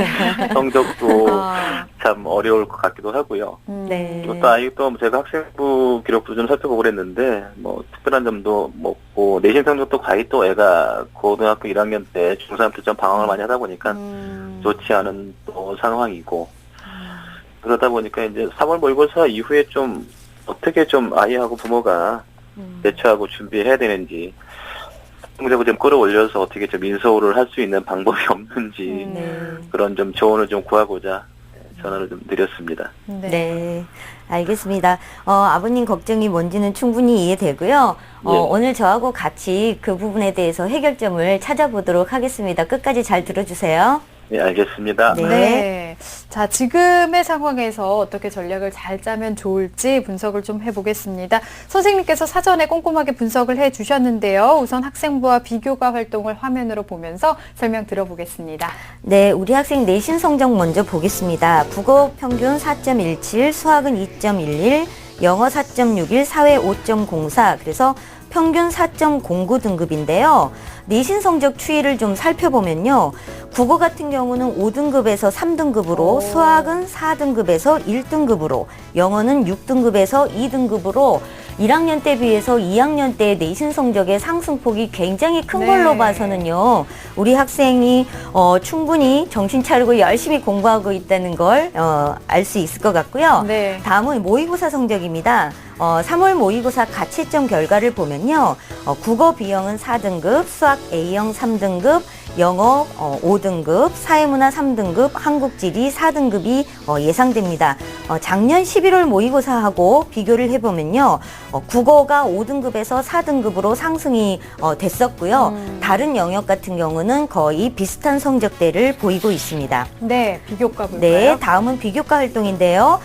성적도 아. 참 어려울 것 같기도 하고요. 네. 또 아이도 제가 학생부 기록도 좀 살펴보고 그랬는데 뭐 특별한 점도 없고 내신 성적도 거의 또 애가 고등학교 1학년 때 중3 때 좀 방황을 많이 하다 보니까 좋지 않은 또 상황이고 그러다 보니까 이제 3월 모의고사 이후에 좀 어떻게 좀 아이하고 부모가 대처하고 준비해야 되는지 성적을 좀 끌어올려서 어떻게 좀 인서울을 할 수 있는 방법이 없는지 네. 그런 좀 조언을 좀 구하고자 전화를 좀 드렸습니다. 네, 알겠습니다. 아버님 걱정이 뭔지는 충분히 이해되고요. 예. 오늘 저하고 같이 그 부분에 대해서 해결점을 찾아보도록 하겠습니다. 끝까지 잘 들어주세요. 네, 알겠습니다. 네. 네. 자, 지금의 상황에서 어떻게 전략을 잘 짜면 좋을지 분석을 좀 해보겠습니다. 선생님께서 사전에 꼼꼼하게 분석을 해주셨는데요. 우선 학생부와 비교과 활동을 화면으로 보면서 설명 들어보겠습니다. 네, 우리 학생 내신 성적 먼저 보겠습니다. 국어 평균 4.17, 수학은 2.11, 영어 4.61, 사회 5.04, 그래서 평균 4.09 등급인데요. 내신 성적 추이를 좀 살펴보면요. 국어 같은 경우는 5등급에서 3등급으로, 수학은 4등급에서 1등급으로, 영어는 6등급에서 2등급으로 1학년 때 비해서 2학년 때 내신 성적의 상승폭이 굉장히 큰 걸로 네. 봐서는요. 우리 학생이 충분히 정신 차리고 열심히 공부하고 있다는 걸 알 수 있을 것 같고요. 네. 다음은 모의고사 성적입니다. 3월 모의고사 가채점 결과를 보면요. 국어 B형은 4등급, 수학 A형 3등급, 영어 5등급, 사회문화 3등급, 한국지리 4등급이 예상됩니다. 작년 11월 모의고사하고 비교를 해보면요. 국어가 5등급에서 4등급으로 상승이 됐었고요. 다른 영역 같은 경우는 거의 비슷한 성적대를 보이고 있습니다. 네, 비교과 볼까요? 네, 다음은 비교과 활동인데요.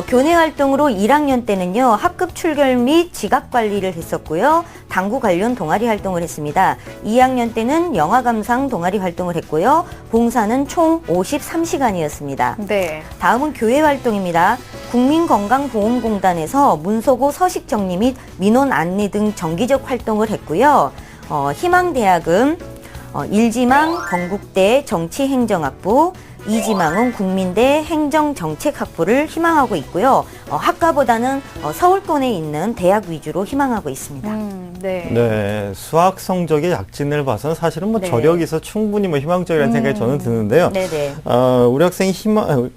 교내 활동으로 1학년 때는요, 학급 출결 및 지각 관리를 했었고요. 당구 관련 동아리 활동을 했습니다. 2학년 때는 영화 감상 동아리 활동을 했고요. 봉사는 총 53시간이었습니다. 네. 다음은 교회 활동입니다. 국민건강보험공단에서 문서고 서식 정리 및 민원 안내 등 정기적 활동을 했고요. 희망대학은 일지망 건국대 정치행정학부, 이지망은 국민대 행정정책학부를 희망하고 있고요. 학과보다는 서울권에 있는 대학 위주로 희망하고 있습니다. 네. 네, 수학 성적의 약진을 봐서는 사실은 뭐 네. 저력에서 충분히 뭐 희망적이라는 생각이 저는 드는데요. 네네. 우리 학생이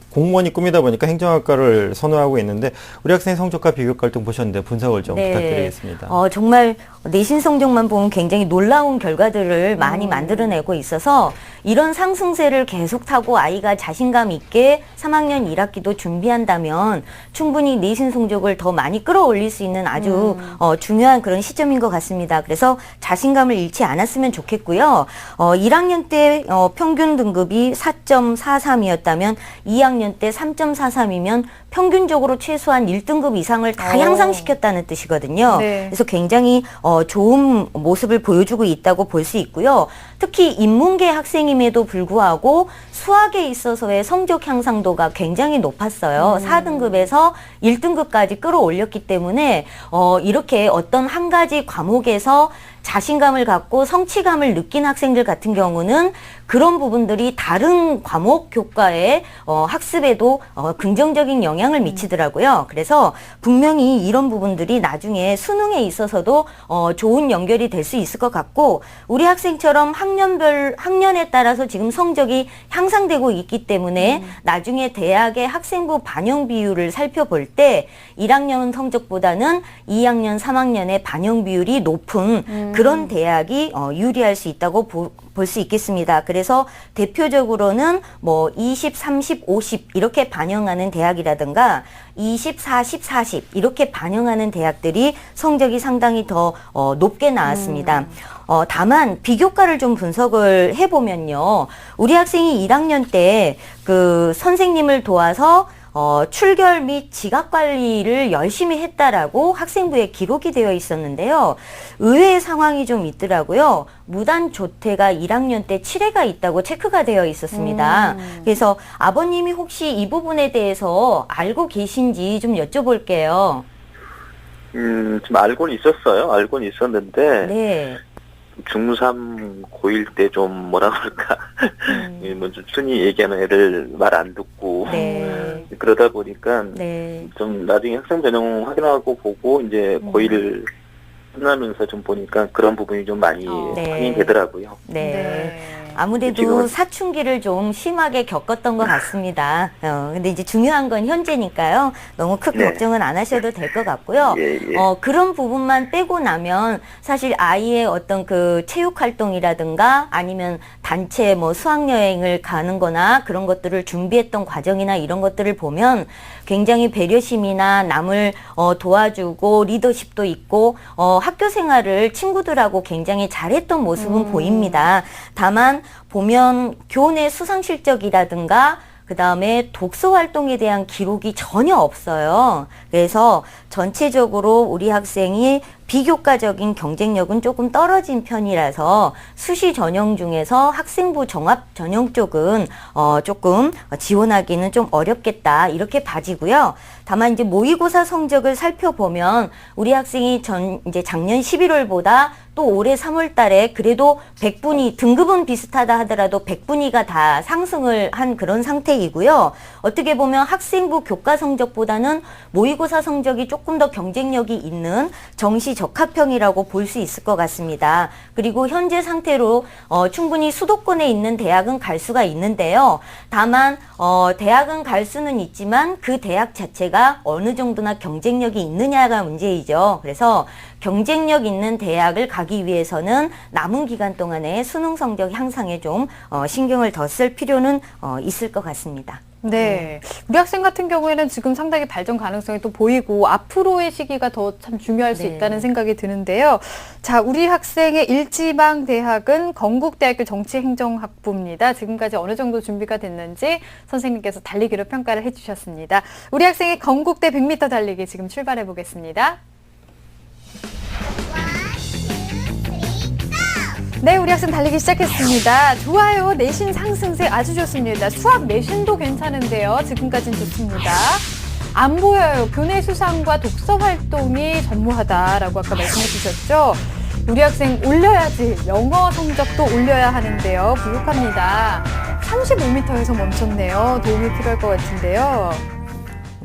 공무원이 꿈이다 보니까 행정학과를 선호하고 있는데 우리 학생의 성적과 비교 활동 보셨는데 분석을 좀 네. 부탁드리겠습니다. 정말 내신 성적만 보면 굉장히 놀라운 결과들을 많이 만들어내고 있어서 이런 상승세를 계속 타고 아이가 자신감 있게 3학년 1학기도 준비한다면 충분히 내신 성적을 더 많이 끌어올릴 수 있는 아주 중요한 그런 시점인 것 같습니다. 그래서 자신감을 잃지 않았으면 좋겠고요. 1학년 때 평균 등급이 4.43이었다면 2학년 때 3.43이면 평균적으로 최소한 1등급 이상을 다 향상시켰다는 뜻이거든요. 네. 그래서 굉장히 좋은 모습을 보여주고 있다고 볼 수 있고요. 특히 인문계 학생임에도 불구하고 수학에 있어서의 성적 향상도가 굉장히 높았어요. 4등급에서 1등급까지 끌어올렸기 때문에 이렇게 어떤 한 가지 과목에서 자신감을 갖고 성취감을 느낀 학생들 같은 경우는 그런 부분들이 다른 과목 교과의 학습에도 긍정적인 영향을 미치더라고요. 그래서 분명히 이런 부분들이 나중에 수능에 있어서도 좋은 연결이 될 수 있을 것 같고, 우리 학생처럼 학년에 따라서 지금 성적이 향상되고 있기 때문에 나중에 대학의 학생부 반영 비율을 살펴볼 때 1학년 성적보다는 2학년, 3학년의 반영 비율이 높은 그런 대학이 유리할 수 있다고 볼 수 있겠습니다. 그래서 대표적으로는 뭐 20, 30, 50 이렇게 반영하는 대학이라든가 20, 40, 40 이렇게 반영하는 대학들이 성적이 상당히 더 높게 나왔습니다. 다만 비교과를 좀 분석을 해보면요. 우리 학생이 1학년 때 그 선생님을 도와서 출결 및 지각 관리를 열심히 했다라고 학생부에 기록이 되어 있었는데요. 의외의 상황이 좀 있더라고요. 무단 조퇴가 1학년 때 7회가 있다고 체크가 되어 있었습니다. 그래서 아버님이 혹시 이 부분에 대해서 알고 계신지 좀 여쭤볼게요. 좀 알고는 있었어요. 알고는 있었는데, 네. 중3, 고1 때 좀 뭐라 그럴까. 먼저 순위 얘기하는 애를 말 안 듣고. 네. 그러다 보니까 네. 좀 나중에 학생 전형 확인하고 보고 이제 고1 끝나면서 좀 보니까 그런 부분이 좀 많이 네. 확인되더라고요. 네. 아무래도 지금은- 사춘기를 좀 심하게 겪었던 것 같습니다. 근데 이제 중요한 건 현재니까요. 너무 크게 네. 걱정은 안 하셔도 될 것 같고요. 예, 예. 그런 부분만 빼고 나면 사실 아이의 어떤 그 체육 활동이라든가 아니면 단체 뭐 수학여행을 가는 거나 그런 것들을 준비했던 과정이나 이런 것들을 보면 굉장히 배려심이나 남을 도와주고 리더십도 있고 학교 생활을 친구들하고 굉장히 잘했던 모습은 보입니다. 다만 보면 교내 수상 실적이라든가 그 다음에 독서 활동에 대한 기록이 전혀 없어요. 그래서 전체적으로 우리 학생이 비교과적인 경쟁력은 조금 떨어진 편이라서 수시 전형 중에서 학생부 종합 전형 쪽은 조금 지원하기는 좀 어렵겠다 이렇게 봐지고요. 다만 이제 모의고사 성적을 살펴보면 우리 학생이 이제 작년 11월보다 또 올해 3월 달에 그래도 100분위, 등급은 비슷하다 하더라도 100분위가 다 상승을 한 그런 상태이고요. 어떻게 보면 학생부 교과 성적보다는 모의고사 성적이 조금 더 경쟁력이 있는 정시 적합형이라고 볼 수 있을 것 같습니다. 그리고 현재 상태로 충분히 수도권에 있는 대학은 갈 수가 있는데요. 다만 대학은 갈 수는 있지만 그 대학 자체가 어느 정도나 경쟁력이 있느냐가 문제이죠. 그래서 경쟁력 있는 대학을 가기 위해서는 남은 기간 동안에 수능 성적 향상에 좀 신경을 더 쓸 필요는 있을 것 같습니다. 네. 우리 학생 같은 경우에는 지금 상당히 발전 가능성이 또 보이고 앞으로의 시기가 더 참 중요할 수 네. 있다는 생각이 드는데요. 자, 우리 학생의 일지망 대학은 건국대학교 정치행정학부입니다. 지금까지 어느 정도 준비가 됐는지 선생님께서 달리기로 평가를 해주셨습니다. 우리 학생의 건국대 100m 달리기 지금 출발해 보겠습니다. 네, 우리 학생 달리기 시작했습니다. 좋아요. 내신 상승세 아주 좋습니다. 수학 내신도 괜찮은데요. 지금까지는 좋습니다. 안 보여요. 교내 수상과 독서 활동이 전무하다라고 아까 말씀해 주셨죠. 우리 학생 올려야지. 영어 성적도 올려야 하는데요. 부족합니다. 35m에서 멈췄네요. 도움이 필요할 것 같은데요.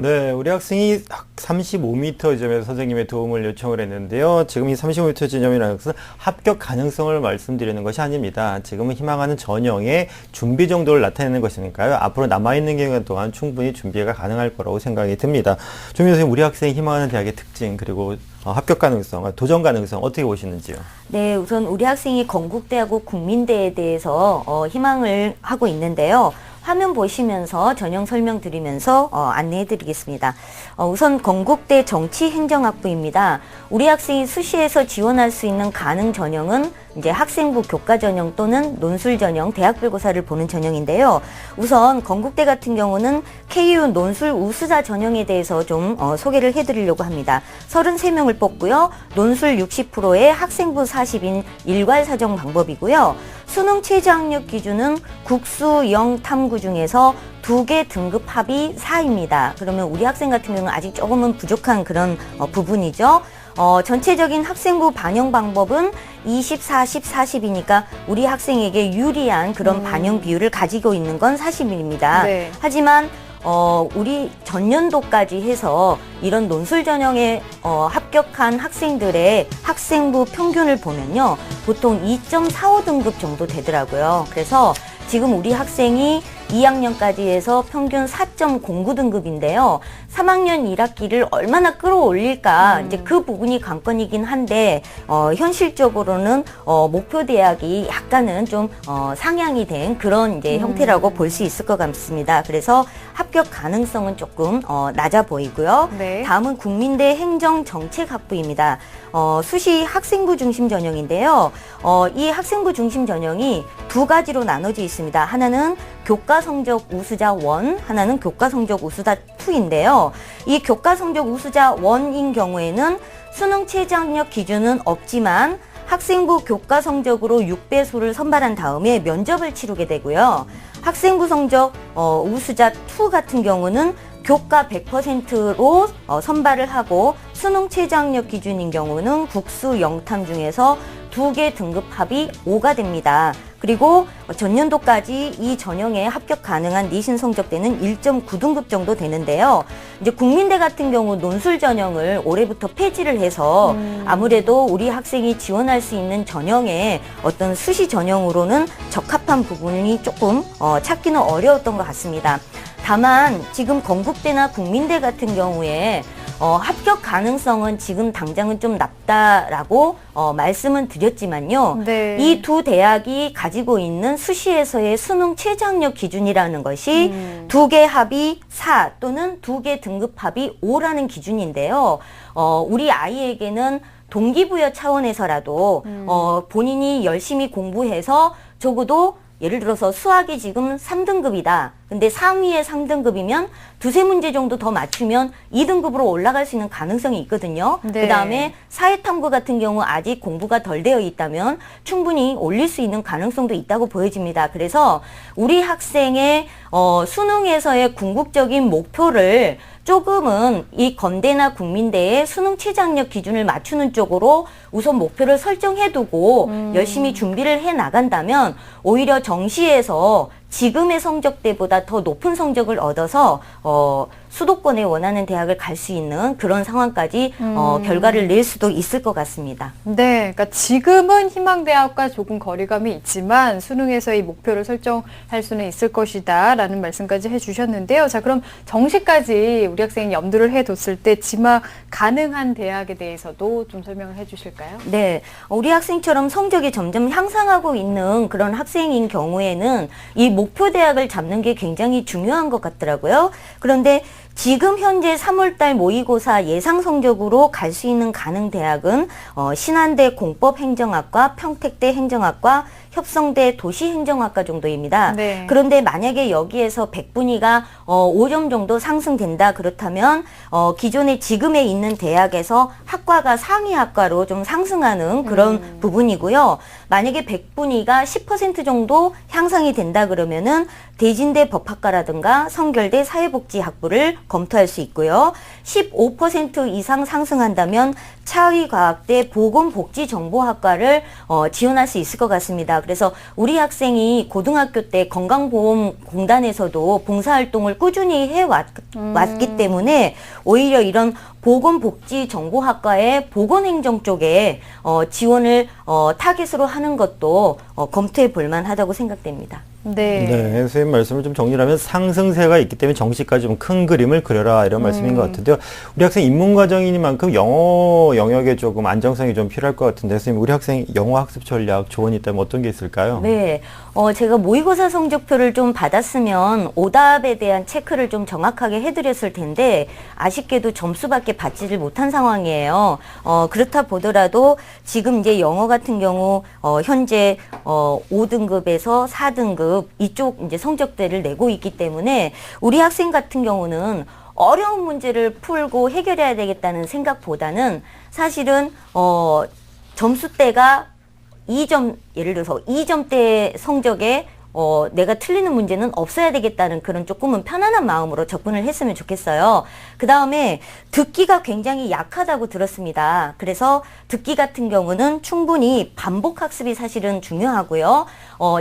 네, 우리 학생이 35m 지점에서 선생님의 도움을 요청을 했는데요. 지금 이 35m 지점이라는 것은 합격 가능성을 말씀드리는 것이 아닙니다. 지금은 희망하는 전형의 준비 정도를 나타내는 것이니까요. 앞으로 남아있는 기간 동안 충분히 준비가 가능할 거라고 생각이 듭니다. 조민 선생님, 우리 학생이 희망하는 대학의 특징 그리고 합격 가능성, 도전 가능성 어떻게 보시는지요? 네, 우선 우리 학생이 건국대하고 국민대에 대해서 희망을 하고 있는데요. 화면 보시면서 전형 설명드리면서 안내해 드리겠습니다. 우선 건국대 정치행정학부입니다. 우리 학생이 수시에서 지원할 수 있는 가능 전형은 이제 학생부 교과 전형 또는 논술 전형, 대학별고사를 보는 전형인데요. 우선 건국대 같은 경우는 KU 논술 우수자 전형에 대해서 좀 소개를 해드리려고 합니다. 33명을 뽑고요. 논술 60%의 학생부 40인 일괄 사정 방법이고요. 수능 최저학력 기준은 국수, 영, 탐구 중에서 2개 등급 합이 4입니다. 그러면 우리 학생 같은 경우는 아직 조금은 부족한 그런 부분이죠. 전체적인 학생부 반영 방법은 20, 40, 40이니까 우리 학생에게 유리한 그런 반영 비율을 가지고 있는 건 사실입니다. 네. 하지만 우리 전년도까지 해서 이런 논술 전형에 합격한 학생들의 학생부 평균을 보면요. 보통 2.45등급 정도 되더라고요. 그래서 지금 우리 학생이 2학년까지 해서 평균 4.09등급인데요. 3학년 1학기를 얼마나 끌어올릴까 이제 그 부분이 관건이긴 한데 현실적으로는 목표 대학이 약간은 좀 상향이 된 그런 이제 형태라고 볼 수 있을 것 같습니다. 그래서 합격 가능성은 조금 낮아 보이고요. 네. 다음은 국민대 행정정책학부입니다. 수시 학생부 중심 전형인데요. 이 학생부 중심 전형이 두 가지로 나눠져 있습니다. 하나는 교과 성적 우수자 1, 하나는 교과 성적 우수자 2인데요. 이 교과 성적 우수자 1인 경우에는 수능 최저학력 기준은 없지만 학생부 교과 성적으로 6배수를 선발한 다음에 면접을 치르게 되고요. 학생부 성적 우수자 2 같은 경우는 교과 100%로 선발을 하고 수능 최저학력 기준인 경우는 국수 영탐 중에서 2개 등급 합이 5가 됩니다. 그리고 전년도까지 이 전형에 합격 가능한 내신 성적대는 1.9등급 정도 되는데요. 이제 국민대 같은 경우 논술 전형을 올해부터 폐지를 해서 아무래도 우리 학생이 지원할 수 있는 전형에 어떤 수시 전형으로는 적합한 부분이 조금 찾기는 어려웠던 것 같습니다. 다만 지금 건국대나 국민대 같은 경우에 합격 가능성은 지금 당장은 좀 낮다라고 말씀은 드렸지만요. 네. 이 두 대학이 가지고 있는 수시에서의 수능 최저학력 기준이라는 것이 두 개 합이 4 또는 두 개 등급 합이 5라는 기준인데요. 우리 아이에게는 동기부여 차원에서라도 본인이 열심히 공부해서 적어도 예를 들어서 수학이 지금 3등급이다. 근데 상위의 3등급이면 두세 문제 정도 더 맞추면 2등급으로 올라갈 수 있는 가능성이 있거든요. 네. 그다음에 사회탐구 같은 경우 아직 공부가 덜 되어 있다면 충분히 올릴 수 있는 가능성도 있다고 보여집니다. 그래서 우리 학생의 수능에서의 궁극적인 목표를 조금은 이 건대나 국민대의 수능 최저학력 기준을 맞추는 쪽으로 우선 목표를 설정해두고 열심히 준비를 해 나간다면 오히려 정시에서 지금의 성적대보다 더 높은 성적을 얻어서 수도권에 원하는 대학을 갈 수 있는 그런 상황까지 결과를 낼 수도 있을 것 같습니다. 네, 그러니까 지금은 희망대학과 조금 거리감이 있지만 수능에서 이 목표를 설정할 수는 있을 것이다라는 말씀까지 해주셨는데요. 자, 그럼 정시까지 우리 학생이 염두를 해뒀을 때 지망 가능한 대학에 대해서도 좀 설명을 해주실까요? 네, 우리 학생처럼 성적이 점점 향상하고 있는 그런 학생인 경우에는 이 목표 대학을 잡는 게 굉장히 중요한 것 같더라고요. 그런데 지금 현재 3월달 모의고사 예상 성적으로 갈 수 있는 가능 대학은 신한대 공법행정학과, 평택대 행정학과, 협성대 도시행정학과 정도입니다. 네. 그런데 만약에 여기에서 100분위가 5점 정도 상승된다 그렇다면 기존에 지금에 있는 대학에서 학과가 상위 학과로 좀 상승하는 그런 부분이고요. 만약에 100분위가 10% 정도 향상이 된다 그러면은 대진대 법학과라든가 성결대 사회복지학부를 검토할 수 있고요. 15% 이상 상승한다면 차의과학대 보건복지정보학과를 지원할 수 있을 것 같습니다. 그래서 우리 학생이 고등학교 때 건강보험공단에서도 봉사활동을 꾸준히 해왔기 때문에 오히려 이런 보건복지정보학과의 보건행정 쪽에 지원을 타깃으로 하는 것도 검토해 볼 만하다고 생각됩니다. 네. 네, 선생님 말씀을 좀 정리하면 상승세가 있기 때문에 정시까지 좀 큰 그림을 그려라 이런 말씀인 것 같은데요. 우리 학생 입문과정이니만큼 영어 영역에 조금 안정성이 좀 필요할 것 같은데 선생님 우리 학생 영어 학습 전략 조언이 있다면 어떤 게 있을까요? 네, 제가 모의고사 성적표를 좀 받았으면 오답에 대한 체크를 좀 정확하게 해드렸을 텐데 아쉽게도 점수밖에 받지를 못한 상황이에요. 그렇다 보더라도 지금 이제 영어 같은 경우 현재 5등급에서 4등급 이쪽 이제 성적대를 내고 있기 때문에 우리 학생 같은 경우는 어려운 문제를 풀고 해결해야 되겠다는 생각보다는 사실은 점수대가 2점, 예를 들어서 2점대 성적에 내가 틀리는 문제는 없어야 되겠다는 그런 조금은 편안한 마음으로 접근을 했으면 좋겠어요. 그 다음에 듣기가 굉장히 약하다고 들었습니다. 그래서 듣기 같은 경우는 충분히 반복 학습이 사실은 중요하고요.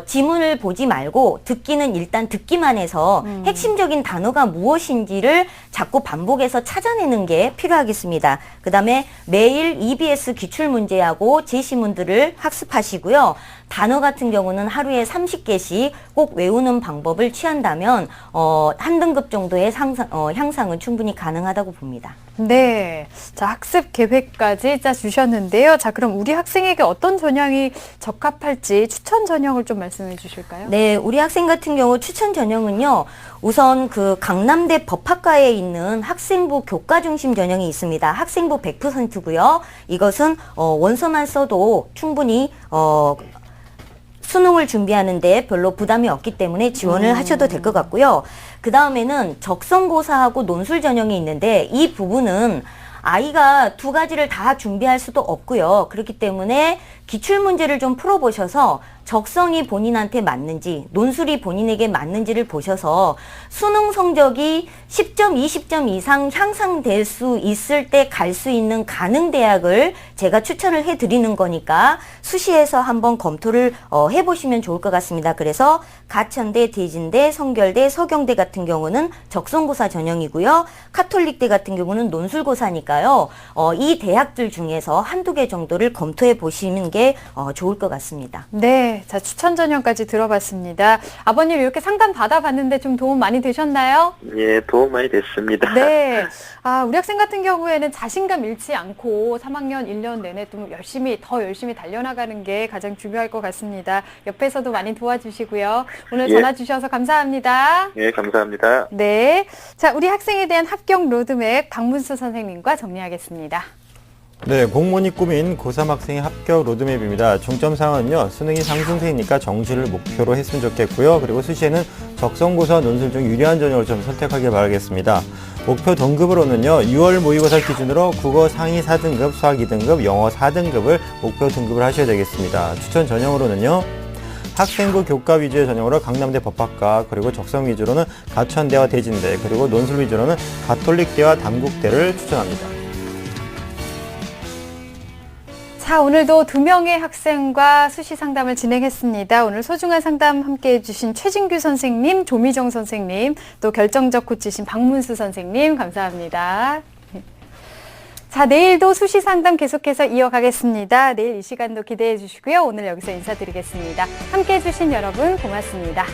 지문을 보지 말고 듣기는 일단 듣기만 해서 핵심적인 단어가 무엇인지를 자꾸 반복해서 찾아내는 게 필요하겠습니다. 그 다음에 매일 EBS 기출문제하고 제시문들을 학습하시고요. 단어 같은 경우는 하루에 30개씩 꼭 외우는 방법을 취한다면 한 등급 정도의 향상은 충분히 가능하다고 봅니다. 네. 자, 학습 계획까지 짜주셨는데요. 자, 그럼 우리 학생에게 어떤 전형이 적합할지 추천 전형을 좀 말씀해 주실까요? 네, 우리 학생 같은 경우 추천 전형은요. 우선 그 강남대 법학과에 있는 학생부 교과 중심 전형이 있습니다. 학생부 100%고요. 이것은 원서만 써도 충분히 수능을 준비하는데 별로 부담이 없기 때문에 지원을 하셔도 될 것 같고요. 그 다음에는 적성고사하고 논술 전형이 있는데 이 부분은 아이가 두 가지를 다 준비할 수도 없고요. 그렇기 때문에 기출문제를 좀 풀어보셔서 적성이 본인한테 맞는지, 논술이 본인에게 맞는지를 보셔서 수능 성적이 10점, 20점 이상 향상될 수 있을 때 갈 수 있는 가능 대학을 제가 추천을 해드리는 거니까 수시에서 한번 검토를 해보시면 좋을 것 같습니다. 그래서 가천대, 대진대, 성결대, 서경대 같은 경우는 적성고사 전형이고요. 카톨릭대 같은 경우는 논술고사니까요. 이 대학들 중에서 한두 개 정도를 검토해 보시는 게 좋을 것 같습니다. 네. 자, 추천 전형까지 들어봤습니다. 아버님 이렇게 상담 받아봤는데 좀 도움 많이 되셨나요? 예, 도움 많이 됐습니다. 네. 아, 우리 학생 같은 경우에는 자신감 잃지 않고 3학년 1년 내내 좀 더 열심히 달려나가는 게 가장 중요할 것 같습니다. 옆에서도 많이 도와주시고요. 오늘 전화 주셔서 감사합니다. 예, 감사합니다. 네. 자, 우리 학생에 대한 합격 로드맵 박문수 선생님과 정리하겠습니다. 네, 공무원이 꾸민 고3 학생의 합격 로드맵입니다. 중점사항은요, 수능이 상승세이니까 정시를 목표로 했으면 좋겠고요. 그리고 수시에는 적성고사 논술 중 유리한 전형을 좀 선택하길 바라겠습니다. 목표 등급으로는요, 6월 모의고사 기준으로 국어 상위 4등급, 수학 2등급, 영어 4등급을 목표 등급을 하셔야 되겠습니다. 추천 전형으로는요, 학생부 교과 위주의 전형으로 강남대 법학과, 그리고 적성 위주로는 가천대와 대진대, 그리고 논술 위주로는 가톨릭대와 단국대를 추천합니다. 자, 오늘도 2명의 학생과 수시 상담을 진행했습니다. 오늘 소중한 상담 함께 해주신 최진규 선생님, 조미정 선생님, 또 결정적 코치신 박문수 선생님, 감사합니다. 자, 내일도 수시 상담 계속해서 이어가겠습니다. 내일 이 시간도 기대해 주시고요. 오늘 여기서 인사드리겠습니다. 함께 해주신 여러분 고맙습니다.